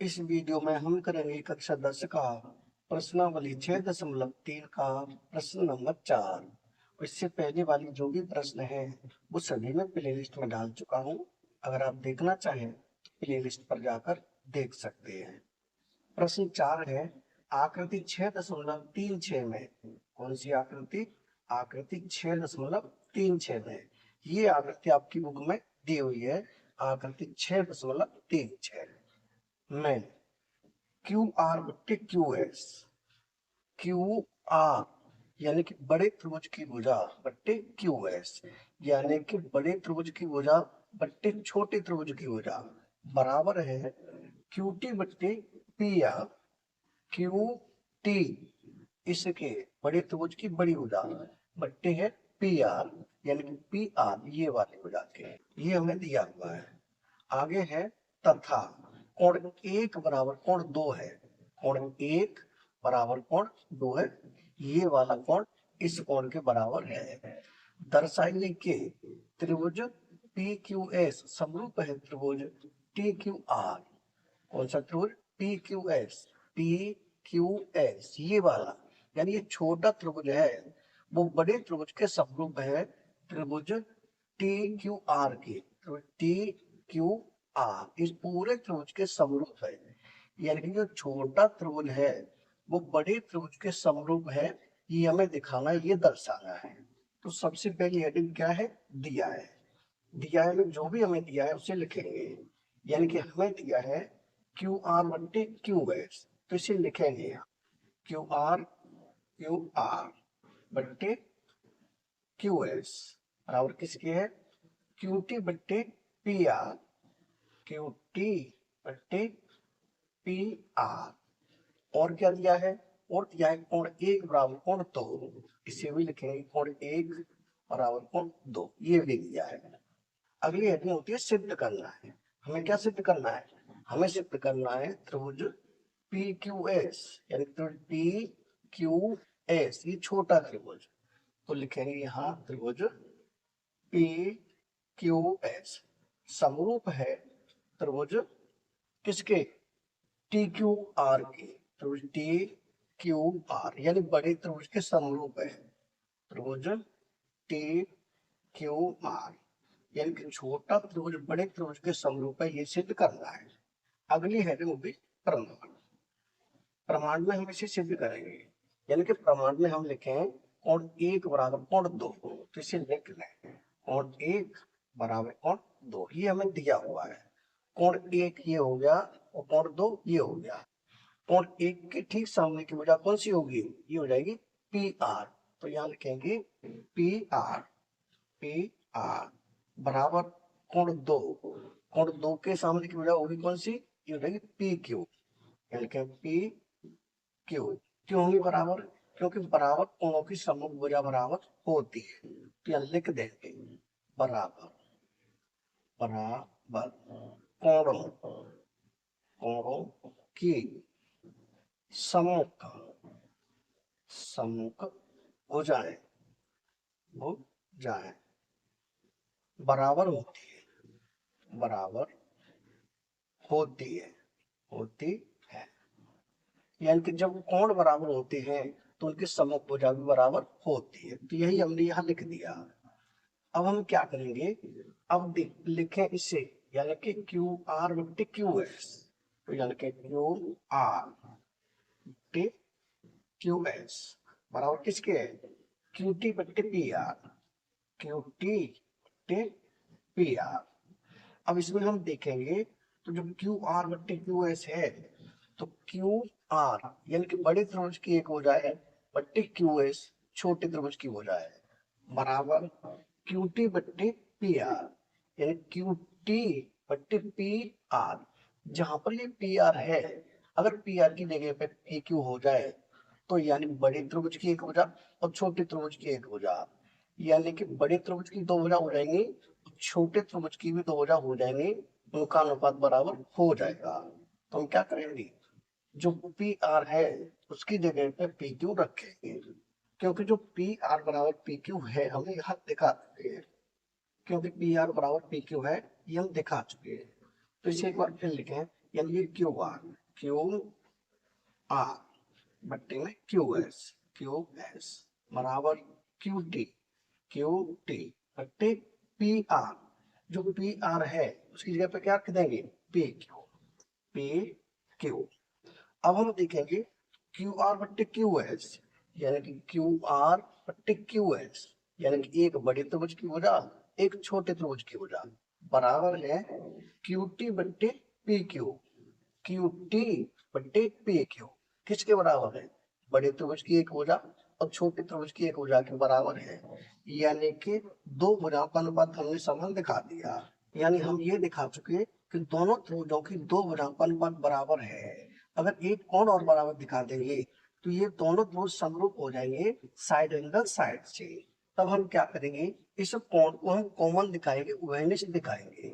इस वीडियो में हम करेंगे कक्षा 10 का प्रश्नावली 6.3 का प्रश्न नंबर 4। इससे पहले वाली जो भी प्रश्न है वो सभी मैं प्लेलिस्ट में डाल चुका हूँ। अगर आप देखना चाहें तो प्लेलिस्ट पर जाकर देख सकते हैं। प्रश्न 4 है, आकृति 6.36 में कौन सी आकृति? आकृति 6.36 में। ये आकृति आपकी बुक में दी हुई है। आकृति 6.36 में क्यू आर बट्टे क्यू एस। क्यू आर यानी कि बड़े त्रिभुज की भुजा बट्टे क्यू एस यानी कि बड़े त्रिभुज की भुजा बट्टे छोटे त्रिभुज की भुजा बराबर है क्यू टी बट्टे पी आर। क्यू टी इसके बड़े त्रिभुज की बड़ी भुजा बट्टे है पी आर यानी कि पी आर ये वाली भुजा के। ये हमें दिया हुआ है। आगे है तथा कोण 1 बराबर कोण 2 है। कोण 1 बराबर कोण 2 है। ये वाला कोण इस कोण के बराबर है। दर्शाइए कि त्रिभुज पी क्यू एस समरूप है त्रिभुज टी क्यू आर। कौन सा त्रिभुज? P Q S. P Q S ये वाला यानी ये छोटा त्रिभुज है वो बड़े त्रिभुज के समरूप है त्रिभुज टी क्यू आर की। टी क्यू आर इस पूरे त्रिभुज के समरूप है यानी कि जो छोटा त्रिभुज है वो बड़े त्रिभुज के समरूप है। ये हमें दिखाना है, ये दर्शाना है। तो सबसे पहली हेडिंग क्या है? दिया है। दिया है में जो भी हमें दिया है उसे लिखेंगे। यानी कि हमें दिया है क्यू आर बट्टे क्यू एस तो इसे लिखेंगे क्यू आर बट्टे क्यू एस बराबर किसकी है? क्यू टी बट्टे पी आर। क्यू टी बट्टे पी आर। और क्या दिया है? और दिया है कोण 1 बराबर कोण 2। इसे भी लिखेंगे कोण 1 बराबर कोण 2 ये भी दिया है। अगली हेडिंग होती है सिद्ध करना है। हमें क्या सिद्ध करना है? हमें सिद्ध करना है त्रिभुज पी क्यू एस यानी त्रिभुज पी क्यू एस ये छोटा त्रिभुज। तो लिखेंगे यहाँ त्रिभुज पी क्यू एस समरूप है त्रिभुज किसके? टी क्यू आर की। त्रिभुज टी क्यू आर यानी बड़े त्रिभुज के समरूप है त्रिभुज टी क्यू आर यानी कि छोटा त्रिभुज बड़े त्रिभुज के समरूप है। ये सिद्ध करना है। अगली हेडिंग होगी प्रमाण। प्रमाण में हम इसे सिद्ध करेंगे यानी कि प्रमाण में हम लिखें कोण 1 बराबर कोण 2 तो इसे लिख लें कोण 1 बराबर कोण 2 ये हमें दिया हुआ है। कोण 1 ये हो गया और कोण 2 ये हो गया। कोण 1 के ठीक सामने की भुजा कौन सी होगी? ये हो जाएगी पी आर। तो यहाँ लिखेंगे पी आर बराबर कोण 2। कोण 2 के सामने की भुजा होगी कौन सी? ये हो जाएगी पी क्यू। पी क्यू क्यों होगी बराबर? क्योंकि बराबर कोणों की समूह भुजा बराबर होती है। तो यहाँ लिख देंगे बराबर बराबर कोणों कोणों की सम्मुख सम्मुख भुजाएं भुजाएं बराबर होती है बराबर होती है होती है। यानी कि जब कोण बराबर होते हैं तो उनकी सम्मुख भुजा भी बराबर होती है। तो यही हमने यहाँ लिख दिया। अब हम क्या करेंगे? अब लिखें इसे यानी कि क्यू आर बट्टे क्यू एस। तो यानी कि क्यू आर बट्टे क्यू एस बराबर किसके है? क्यू टी बट्टे पी आर। क्यू टी बट्टे पी आर। अब इसमें हम देखेंगे तो जब क्यू आर बट्टे क्यू एस है तो क्यू आर यानी कि बड़े त्रिभुज की एक भुजा है बट्टे क्यू एस छोटे त्रिभुज की भुजा है बराबर क्यू टी बट्टे पी आर यानी क्यू टी बट्टे पी आर। जहां पर ये पी आर है अगर पी आर की जगह पे पी क्यू हो जाए तो यानी बड़े त्रिभुज की एक भुजा और छोटे त्रिभुज की एक भुजा यानी कि बड़े त्रिभुज की दो भुजा हो जाएंगी छोटे त्रिभुज की भी दो भुजा हो जाएंगी। उनका अनुपात बराबर हो जाएगा। तो हम क्या करेंगे? जो पी आर है उसकी जगह पे पी क्यू रखेंगे क्योंकि जो पी आर बराबर पी क्यू है हमें यहाँ दिखा चुके हैं। क्योंकि पी आर बराबर पी क्यू है ये हम दिखा चुके हैं। तो इसे एक बार फिर लिखें यानी ये क्यू आर, क्यू आर बट्टे में क्यू एस बराबर क्यू टी बट्टे पी आर। जो पी आर है उसकी जगह पे क्या रख देंगे, पी क्यू। अब हम देखेंगे क्यू आर बट्टे क्यू एस, यानी कि क्यू आर बट्टे क्यू एस, यानी कि एक बड़े त्रिभुज की भुजा एक छोटे त्रिभुज की भुजा बराबर है क्यू टी बट्टे पी क्यू टी बट्टे पी क्यू। किसके बराबर है, बड़े त्रिभुज की एक भुजा और छोटे त्रिभुज की एक भुजा के बराबर है। यानी कि दो भुजाओं का अनुपात हमने संबंध दिखा दिया, यानी हम ये दिखा चुके कि दोनों त्रिभुजों की दो भुजाओं का अनुपात बराबर है। अगर एक कोण और बराबर दिखा देंगे तो ये दोनों त्रिभुज समरूप हो जाएंगे साइड एंगल साइड से। तब हम क्या करेंगे, इस कोण को हम कॉमन दिखाएंगे, उभयनिष्ठ दिखाएंगे।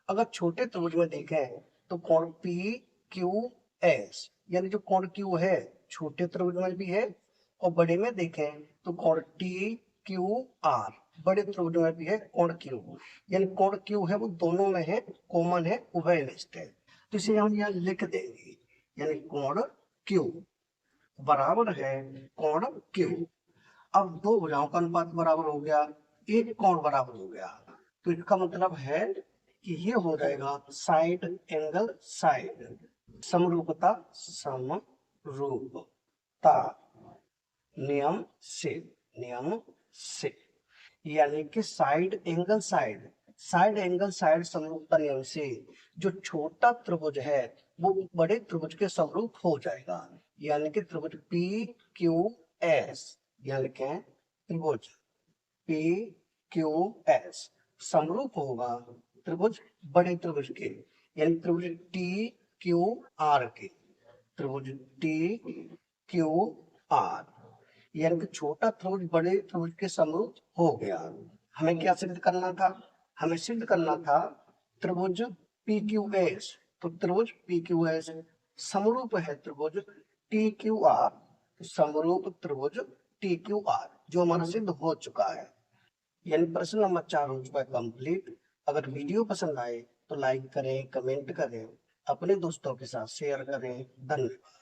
अगर छोटे त्रिभुज में देखें तो कोण पी क्यू एस, यानी जो कोण क्यू है छोटे त्रिभुज में भी है, और बड़े में देखें तो कोण टी क्यू आर बड़े त्रिभुज में भी है कोण क्यू, यानी कोण क्यू है वो दोनों में है, कॉमन है, उभयनिष्ठ है। तो इसे हम यहाँ लिख देंगे, यानी कोण क्यू बराबर है कोण क्यू। अब दो भुजाओं का अनुपात बराबर हो गया, एक कोण बराबर हो गया, तो इसका मतलब है कि ये हो जाएगा साइड एंगल साइड, समरूपता नियम से, यानी कि साइड एंगल साइड समरूपता नियम से जो छोटा त्रिभुज है वो बड़े त्रिभुज के समरूप हो जाएगा। यानी कि त्रिभुज पी क्यू एस, यानी कि त्रिभुज पी क्यू एस समरूप होगा त्रिभुज बड़े त्रिभुज के, यानी त्रिभुज टी क्यू आर के, त्रिभुज टी क्यू आर, यानी कि छोटा त्रिभुज बड़े त्रिभुज के समरूप हो गया। हमें क्या सिद्ध करना था, हमें सिद्ध करना था त्रिभुज पी क्यू एस, तो त्रिभुज पी क्यू एस समरूप है त्रिभुज टी क्यू आर, समरूप त्रिभुज टी क्यू आर, जो हमारा सिद्ध हो चुका है। यानी प्रश्न नंबर 4 हो चुका है कंप्लीट। अगर वीडियो पसंद आए तो लाइक करें, कमेंट करें, अपने दोस्तों के साथ शेयर करें। धन्यवाद।